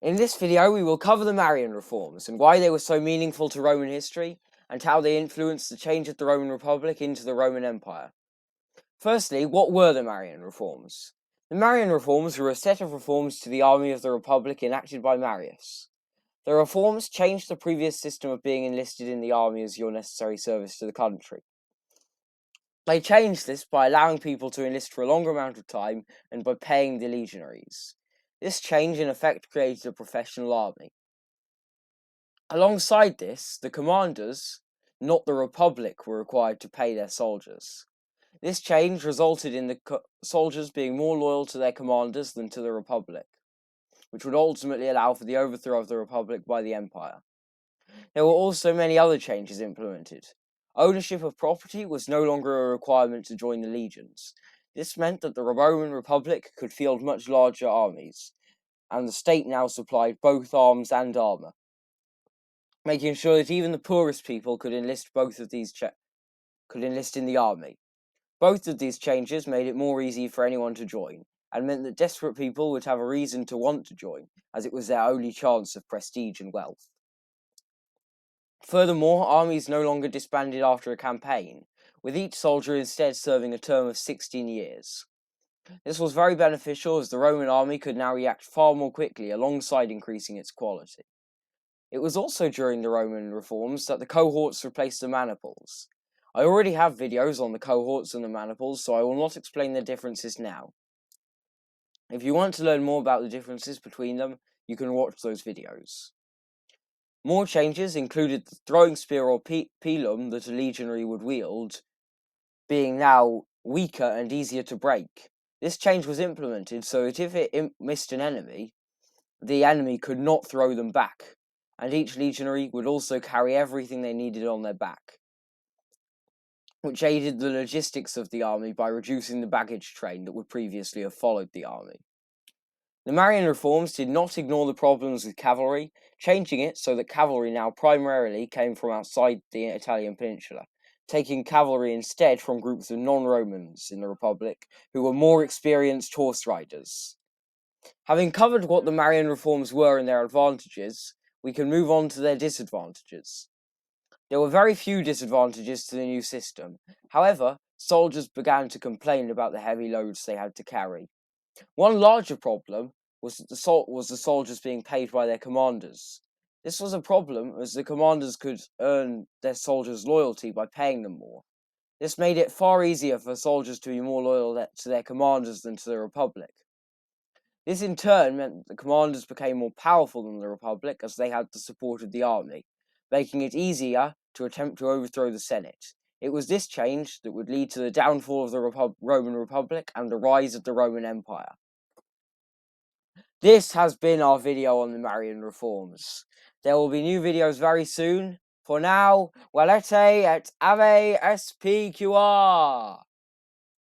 In this video, we will cover the Marian Reforms and why they were so meaningful to Roman history and how they influenced the change of the Roman Republic into the Roman Empire. Firstly, what were the Marian Reforms? The Marian Reforms were a set of reforms to the army of the Republic enacted by Marius. The reforms changed the previous system of being enlisted in the army as your necessary service to the country. They changed this by allowing people to enlist for a longer amount of time and by paying the legionaries. This change in effect created a professional army. Alongside this, the commanders, not the Republic, were required to pay their soldiers. This change resulted in the soldiers being more loyal to their commanders than to the Republic, which would ultimately allow for the overthrow of the Republic by the Empire. There were also many other changes implemented. Ownership of property was no longer a requirement to join the legions. This meant that the Roman Republic could field much larger armies, and the state now supplied both arms and armor, making sure that even the poorest people could enlist in the army. Both of these changes made it more easy for anyone to join, and meant that desperate people would have a reason to want to join, as it was their only chance of prestige and wealth. Furthermore, armies no longer disbanded after a campaign, with each soldier instead serving a term of 16 years. This was very beneficial as the Roman army could now react far more quickly alongside increasing its quality. It was also during the Roman reforms that the cohorts replaced the maniples. I already have videos on the cohorts and the maniples, so I will not explain their differences now. If you want to learn more about the differences between them, you can watch those videos. More changes included the throwing spear or pilum that a legionary would wield being now weaker and easier to break. This change was implemented so that if it missed an enemy, the enemy could not throw them back, and each legionary would also carry everything they needed on their back, which aided the logistics of the army by reducing the baggage train that would previously have followed the army. The Marian reforms did not ignore the problems with cavalry, changing it so that cavalry now primarily came from outside the Italian peninsula, taking cavalry instead from groups of non-Romans in the Republic who were more experienced horse riders. Having covered what the Marian reforms were and their advantages, we can move on to their disadvantages. There were very few disadvantages to the new system. However, soldiers began to complain about the heavy loads they had to carry. One larger problem was the soldiers being paid by their commanders. This was a problem as the commanders could earn their soldiers' loyalty by paying them more. This made it far easier for soldiers to be more loyal to their commanders than to the Republic. This in turn meant that the commanders became more powerful than the Republic as they had the support of the army, making it easier to attempt to overthrow the Senate. It was this change that would lead to the downfall of the Roman Republic and the rise of the Roman Empire. This has been our video on the Marian Reforms. There will be new videos very soon. For now, Valete et Ave SPQR!